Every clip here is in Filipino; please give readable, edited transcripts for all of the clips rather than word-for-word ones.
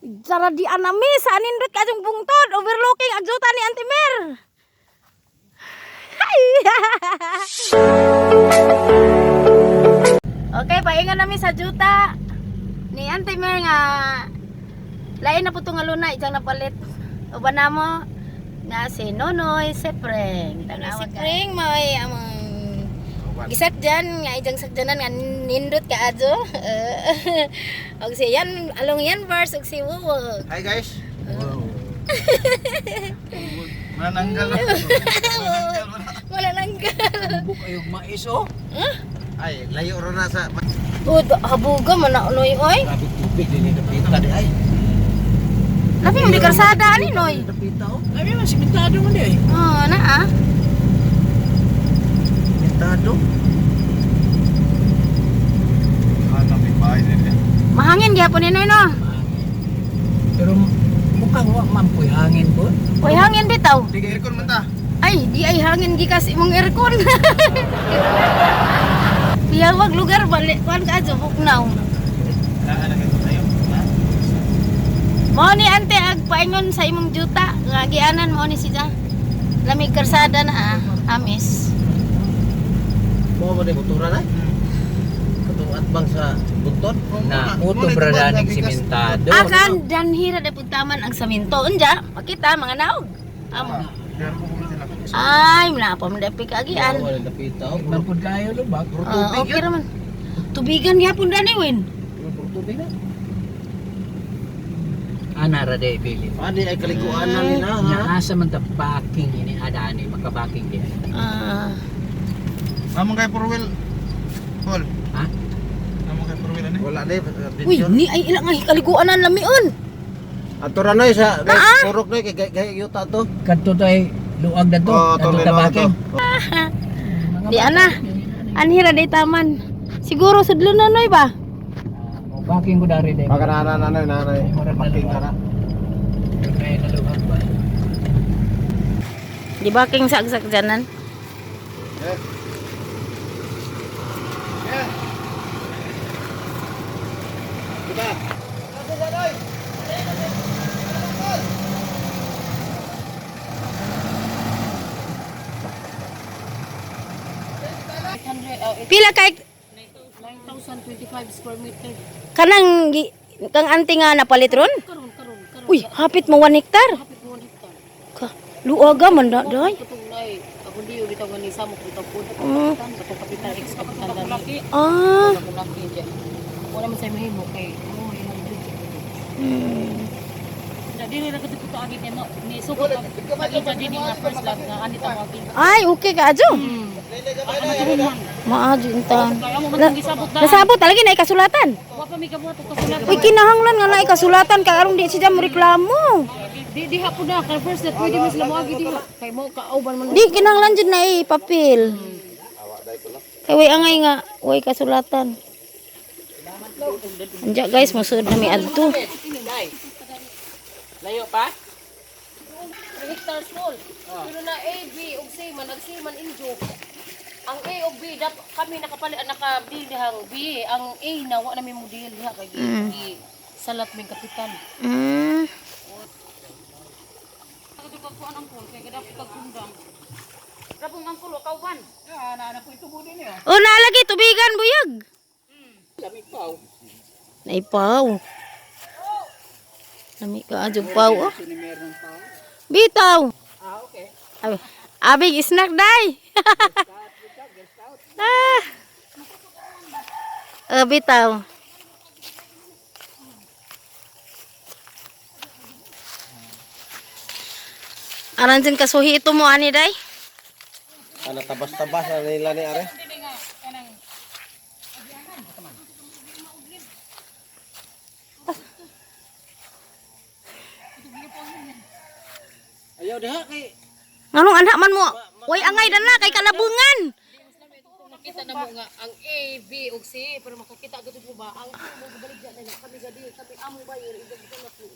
Cara di anami sa anindot kajong bungtod overlooking agjuta ni Auntie Mer. Okay, paingan namin sa juta ni Auntie Mer nga lain na po itong aluna ijang napalit. Uban na mo nga si Nonoy Sepreng. Si Sepreng may amang gisakjan nga ijang sakjanan nga nindot ka adyo. Og si yan along yan verse og si Wuwog. Hi guys. Wow. Mananggal. Wala nanggal. Buk ayog mais oh. Ay, layo ro na sa Habuga man na unoy oy. Grabe tubig din ni pita di ay. Labi mo di karsada ani noy. Pita oh. Labi man simentado man di ay. Oh, na ah. Simentado. Tapi bahay din. Mahangin gyapon ni noy no. Pero mukhang wa mampoy hangin po. Oy hangin bitaw. Di aircon man ta. Ay, di ay hangin gikas imong aircon. Piyawag lugar balik kuan ka adyo buknaw. Ana ka tayo. Mo ni ante ag paingon sa imong juta nga gianan mo ni siya. Lamig karsada na amis. Mo mo de motora na. Katong atbang sa bunton Na uto brada ning simentado. Akan danhira de putaman ang saminto unja. Makita mga naog. Ay, mula pa mo dapi kagian. Wala na pita oh. Magpud kayo lubak. Okay raman. Tubigan gyapon dani win. Tubig na. Ana ra day bili. Ani ay kaliguan na ni na. Nya asa man ta backing ini adani makabaking di. Among kay Purwil. Hol. Ha? Among kay Purwil ani. Wala ni. Uy, ni ay ilang ay kaliguanan lamion. Atura na sa purok na kay yuta to. Kadto tay luag na to. Kadto ta backing. Di ana. Anhira day taman. Siguro sudlo na noy ba? Backing ko dari day. Pagkana nanay. Paking kara. Kay na luag ba. Di ba king sagsak janan? Kita. Pila kay 9,025 square meter. kanang kang anti nga napalit ron? Karon. Uy, hapit mo 1 hektar. Hapit mo hektar. Ka, luaga man da day. Katong nay, ako di yung bitaw ni samok bitaw po. Mm. Katong kapital ex kapital dali. Ah. Ako laki diyan. Wala man say mahimo kay mo imong bridge. Jadi nila kasi ko agi mo ni sugot agi jadi ni nga first love nga ani ta agi. Ay, okay ka adyo. Ano turun man. Maadyo intan. Kaya mo man gisabot na. Nasabot talaga na ikasulatan. Wa pa mi kabuhat og kasulat. Uy, kinahanglan nga na ikasulatan kay aron di siya mo reklamo. Di hapon na kay first that pwede mo sila mo agi diha. Kay mo kauban man. Di kinahanglan jud na papel. Kay way angay nga way kasulatan. Anja guys, musud na mi adto. Layo pa? 3 hectares full. Pero na A, B, ug C man, nag C man injo. Ang A ug B kami naka-deal dihang B, ang A na wa na mi mo deal diha kay salat ming kapital. Kasi pag kuan ang pool kay kada kag kundang. Rapong ang kulo kauban. Na po ito budin niya. Oh, nalagi tubigan buyag. Lami paw. Naipaw. Lami ka adyo paw oh. Bitaw. Ah, okay. Abig snack day. Bitaw. Aran din kasuhi ito mo ani day. Ana tabas-tabas na nila ni are. Ayaw diha kay Nganong anak man mo? Way angay na kay kalabungan. Makita na mo nga ang A, B ug C pero makakita gud mo ba ang mo baligya na kami gadi kami amo ba yung igod ko na po.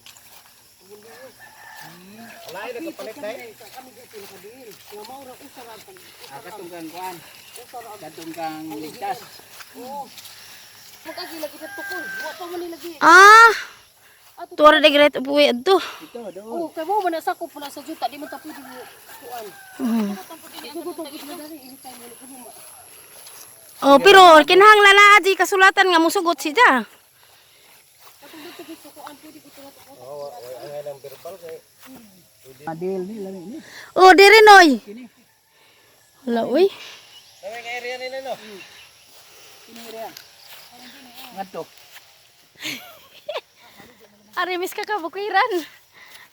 alay na kapalit dai. Kami gadi na kadil. Nga mao ra usara pag Katong kang kuan. Katong kang ligtas. oh. Magagi lagi sa tukol. Wa pa man lagi. Ah. Tuwara de great upuwi adto. Ito, doon. Oh, kay mo man sakop pala sa juta, di man ta pwede mo kuan. Igugutom pud mo dali anytime mo kuno. Oh, pero kinahanglan na aji kasulatan nga musugot siya. Adil ni lami ni. Oh, diri noy. Wala uy. Kami nga area nila no. Kini area. Ngadto. Ari mis ka kabukiran.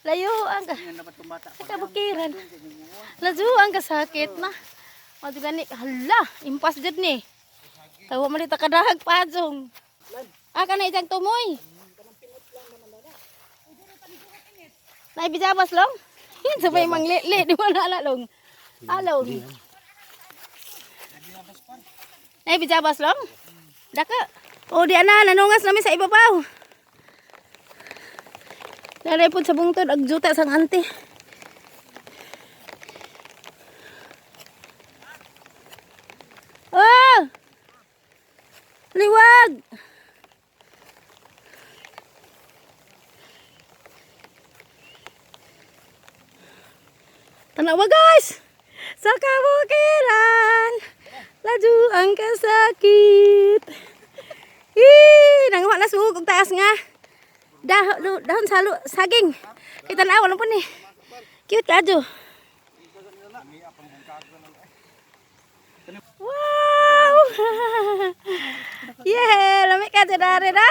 Layo ang Yan dapat tumbata. kabukiran. Lajo ang kasakit na. Madu gani hala, impas jud ni. Tawa man dita kadahag pajong. Kana ijang tumoy. Nay bijabas long. Sabay manglili di man ala long. Along. Nay bijabas long. Daka. Oh di ana nanungas nami sa ibabaw. Naray pud sa bungtod ag juta sang ante. Oh! Liwag! Tanawa guys! Sa kabukiran! Laju ang kasakit! Nangwa na sugog og taas nga. Dahon saging. Kita na wala po ni. Cute ka adyo. Wow! Yeah, lamig ka dyan dari na.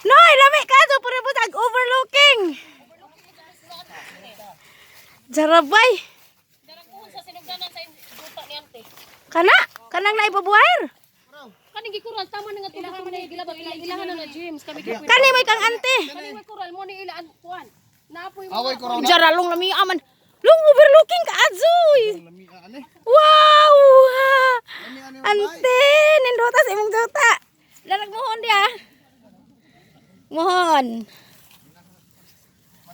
Noy, lamig ka dyan. Pura po overlooking. Jarabay. Sa sinugdanan sa juta ni ante. Kanang naibabuhair. Kaning gikural tama na nga tulahan man gilabag ilahan na James kami gikural. Kani may kang ante. Kaning may kural mo ni ilaan kuan. Naapoy mo. Away ko raw na. Jaralong lami aman. Long overlooking ka adzoy. Lami ani. Wow! Lami ani. Ante, nindotas imong juta. Dalag mohon dia. Mohon.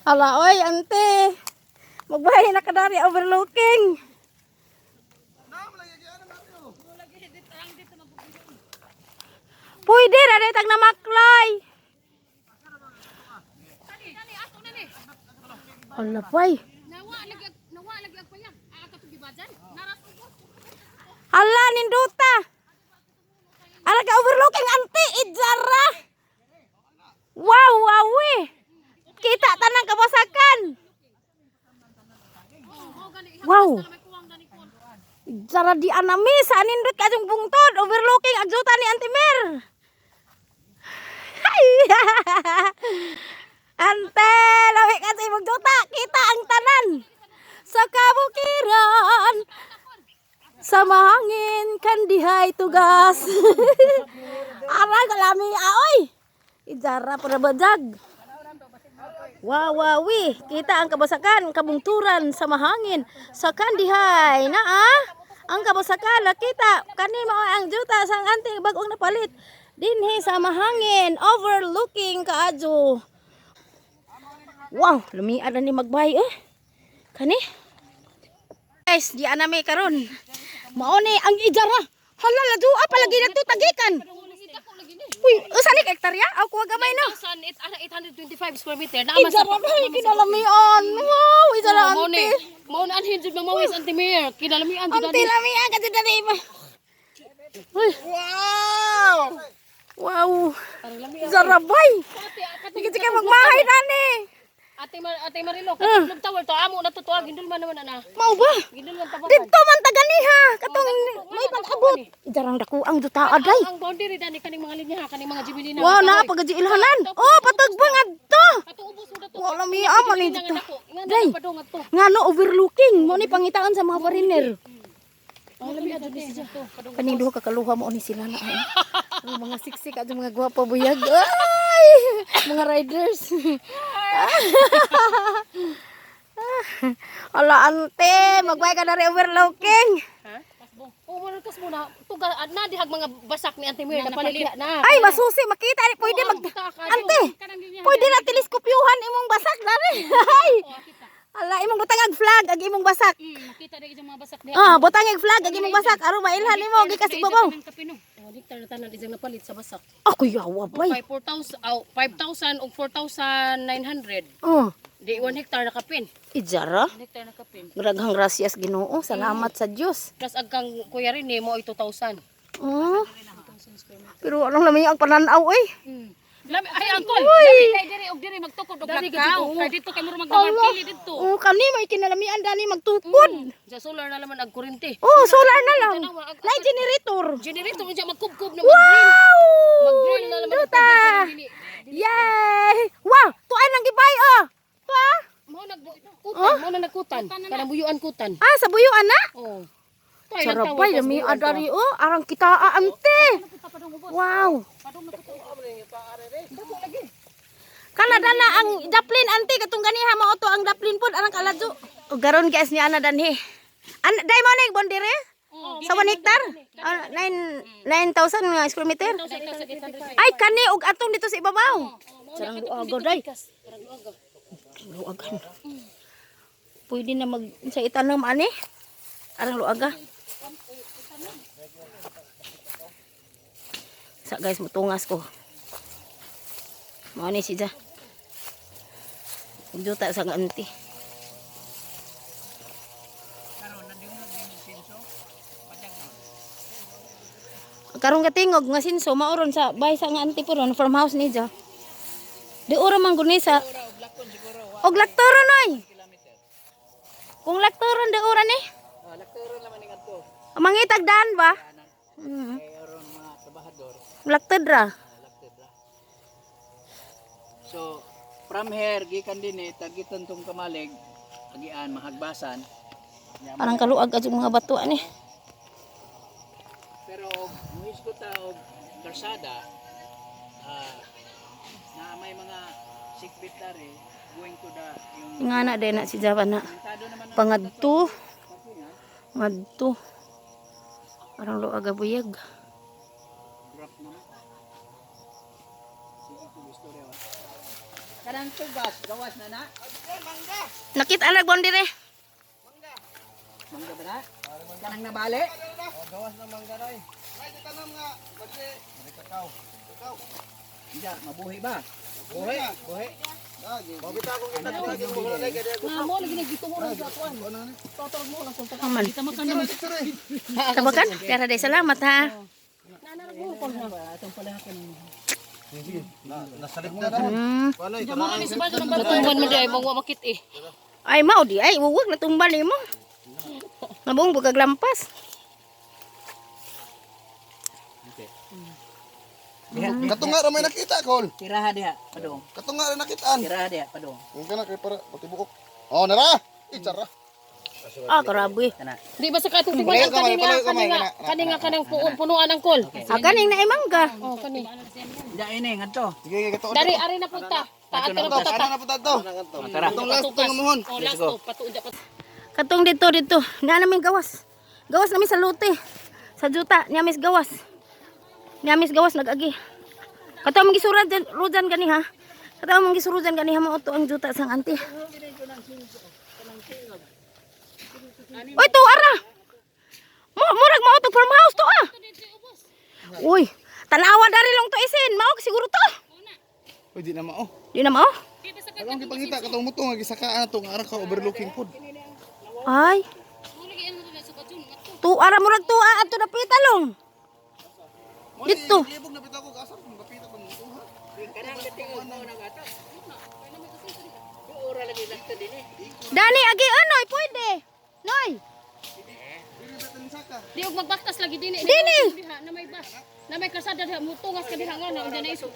Ala oy, ante. Magbahay na kadari overlooking. Pwede ra tag na maklay. Ala pay. Nawa lagi ang payag. Aka to gibajan. Naras ubo. Hala ninduta. Ala ka overlooking ante ijara. Wow, wawi. Kita tanang kabasakan. Wow. Jara di anami sa nindut kajong bungtod overlooking agjuta ni Antimer. Ante, lawi ka sa imong juta, kita ang tanan sa kabukiran. Sa mahangin kan dihay tugas. Arang kalami aoy. Ijara para bajag. Wawawi, kita ang kabasakan, kabungturan sa mahangin, sa kandihay na ang kabasakan kita kani mao ang juta sang anting bagong napalit dinhi sa mahangin overlooking kaadyo. Wow, lumian na ni magbay kani. Guys, di anami karon. Mao ni ang ijara. Hala ladu palagi nagto tagikan. Uy, usa ni hektarya? Aw kuha gamay na. 825 square meter. Ijara na kinalamian. Wow, ijara ante. Mao na anhin jud mamawis Antimer. Kinalamian jud Ante lamian ka jud dali ba. Uy, Wow! wow. Zarabay. Hindi ka magmahay nani. Ate Marilo, katulog tower to amo na tutuag gindul man naman ana. Mau ba? Gindul man tabangan. Dito man taganiha. Katong may pag-abot. Ijarang dako ang duta aday. Ang boundary dani kaning mga linya kaning mga Jimelina. Wow, na pagaji ilhanan. Oh, patugbang adto. Ato ubos mo dato. Wala mi aman ni dito. Day. Day. Padong ato. Ngano overlooking mo ni pangitaan sa mga foreigner. Ang lami adto ni siya to. Padong. Kaning duha ka kaluha mo ni sila na. Ang mga siksik at mga gwapa buyag. Ay! Mga riders. Ala ante, magbay ka na rin overlooking. Ha? Oh, kas mo na tuga na dihag mga basak ni Antimer na palit na. Ay, masusi, makita ni pwede mag... Ante, pwede na teleskopyuhan imong basak na rin. Ay! Ala imong butangag flag ag imong basak. Makita na isang mga basak diha. Oh, butangag flag ag imong basak aron mailhan nimo gikas ibabaw. Oh, hektar na tanan isang napalit sa basak. Ako yawa bay. 5,000 o 4,900. Oh, Di 1 hektar na kapin. ijara. 1 hektar na kapin. Graghang gracias Ginoo. Salamat sa Dios. Plus agkang kuya rin mo ay 2,000. Oh. Pero anong lami ang pananaw eh. Lami ay angkol. Lami kay diri og diri magtukod og lakaw. Kay dito kay muro magdamarkili dito. Oh, kani may kinalamian dani magtukod. Sa solar na laman ag kuryente. Oh, solar na lang. Nay generator. Generator unya magkubkob na Wow! mag-grill na naman ang Duta! tubig. Yay! Wow! Tuan nang gibay oh. Pa? Mo nagkutan, mo na nagkutan. Kanang buyuan kutan. Ah, sa buyuan na? Oh. Sarapay, lami adari oh. Arang kita ante. Wow. Kana dana ang daplin ante katong ganiha mao to ang daplin pod arang kaladyo. O garon guys ni ana danhi. An dai mo ning bondire? Sa 1 hektar? 9,000 nga square meter? Ay kani og atong dito sa ibabaw. Sarang luago day. Luagan. Pwede na mag sa itanam ani. Arang luaga. Sa guys mutungas ko. Mao ni siya. Juta sa anti. Karong katingog nga sinso mauron sa bahay sa nga anti puron farmhouse ni ja. Di ora man guni sa og laktoron oy. Kung laktoron di ora ni. Lakturon naman ni ngadto. Mangitag daan ba? Kay aron mga trabahador. Laktod ra. So from here gikan din tagiton tong kamalig agian mahagbasan. Parang kaluag adyo mga bato ani. Pero muhis ko ta og karsada na may mga sekretary going to the yung Nga na din na si Java na. tado naman ng Pangadto. Ngadto. Parang luag abuyag. drop naman. Sige ko istorya wa. Kanang tugas gawas na na. Nakita alag bondire. Mangga ba na? Kanang nabali? Iya, mabuhi ba? Buhi. Buhi. Nga mo lagi nagito mo sa kuan. Totoo mo lang sa Aman. kita makan naman. Tabakan. Pero day salamat ha. Nanarag mo ko na. Atong palahakan mo. Nasalip na. Mo ni sa bago ng batumban mo di ay mong makit eh. Ay mao di ay wuwag na tumban nimo. Nabong bugag lampas. Katunga ra may nakita kol. Tiraha diha, padong. Katunga ra nakitaan. Tiraha diha, padong. Kung kana kay para patibukok. Oh, nara. Ichara. Ah, karabi. Kana. Di ba sa katong Palayo tibayan kamay, palayo kamay, kaninga kana. kaninga kanang punuan ang kol. Ah, ganing na imangga. Oh kani. Da ini ngadto. Sige, sige kato. Dari ari na punta. Taat ka na punta. Ana na puta to. Tara. Katong last to ngamuhon. Oh last to patuod pa. Katong dito. Nga namin gawas. Gawas namin sa lote. Sa juta, niamis gawas. Niamis gawas nagagi. Katong mong gisurad rujan gani ha. Katong mong gisurujan gani ha mao to ang juta sang anti. Oy to ara. Murag mao to farmhouse to ah. Uy, tanawa dari long to isin. Mao siguro to. Uy, di na mao. Di na mao. Alam gipangita katong muto nga gisakaan ato nga ara ka overlooking pod. Ay. Tu ara murag tuwa ato na pitalong. Dito. Ibog na bitaw ko kasar kung kapita ko muto ha. Kanang gatingog mo nang ato. Ora lagi lakto din eh. Dani agi anoy pwede. Noy. Dili betan saka. Di og magbaktas lagi dinhi. Dini. Na may bas. Na may kasada diha mutungas ka diha nga na unya na iso.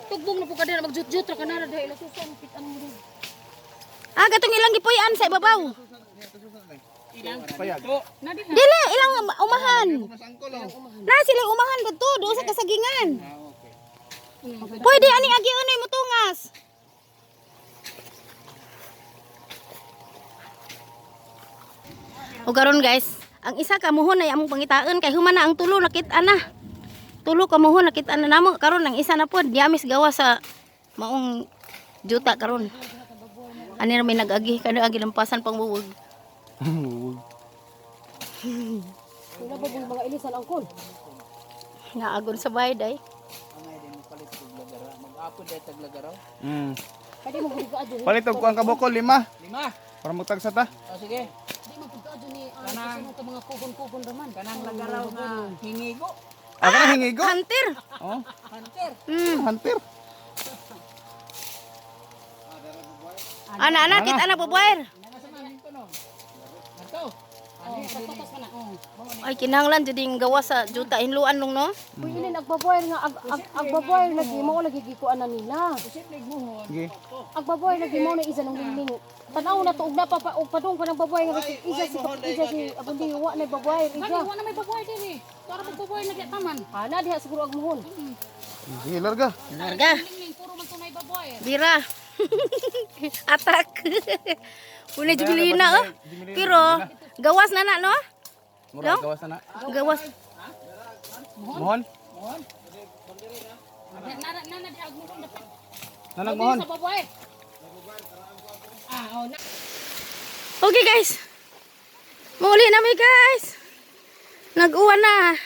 Tugbong na po ka diha magjut-jut ra kanara diha ilasusan pitan mo din. Ah, gatong ilang gipuy-an sa ibabaw. Payag. Na diha. Dili ilang umahan. Mas angkol oh. Na sila umahan dito do sa kasagingan. Pwede ani agi anoy mutungas. O karon guys, ang isa ka muhon ay among pangitaan kay human na ang tulo nakit-an na. Tulo ka muhon nakit-an na namo karon ang isa na pod diamis gawa sa maong juta karon. Ani na may nag-agi, kada agi lampasan pang buwag. Wala ba yung mga ilisan angkol? Naagon sa bahay day. Angay din mo palit og lagara. Mag-apod day tag lagaraw. Pwede mo gusto adyo. Palit og kuang kabukol 5 5. para magtagsa ta. O sige. Di mo gusto adyo ni Kanang- sunod ka mga kugon-kugon raman. Kanang lagaraw nga hingigo. Ako na hingigo. Hunter. Oh, Hunter. hunter. Ana kita anak babaer. Nasa man ko no. Ato. Oh, pagpapas ka na. Oh. Ay kinahanglan jud ding gawas sa juta hinluan long no. Uy, ini nagbaboy nga agbaboy lagi mo lagi gikuan na nila. Posible muhon. Sige. Agbaboy lagi mo na isa nung lingling. Tanaw na tuog na pa og padung pa ng baboy nga isa si abundi wa na baboy ija. Wa na may baboy diri. Para magbaboy na taman. Ana diha siguro agmuhon. Sige, larga. Larga. Lingling puro man tunay baboy. Bira. Atak. Una Jubilina oh. Pero gawas na no? Mura gawas na. Gawas. Mohon. Nana di agmuhon dapat. Nanag mohon. Sa baboy. Okay guys. Muli nami guys. Nag-uwan na.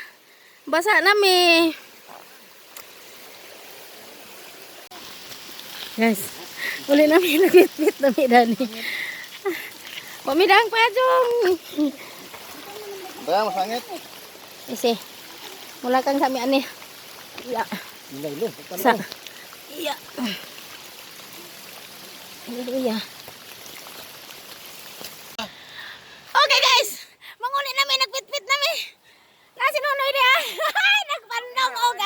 Basa nami. Guys. Muli nami nagpit-pit nami dani. Pamidang pajong. Daya masangit. Isi. Mula kang kami ani. Iya. Ilo. Sa. Iya. Hallelujah. Okay guys, manguni namin nagpit-pit namin. Nasi nunoy dia. Nagpandong og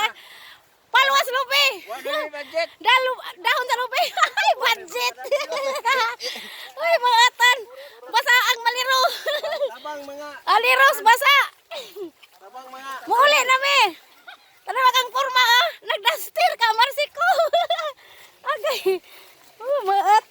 palwas lupi. Budget. Dahon sa lupi. Ay budget. Uy maatan. Basa ang maliro. Tabang mga. Aliros basa. Tabang mga. Muli namin. Tanawa kang kurma ah. Nagdastir ka marsiko. Okay. Oh maat.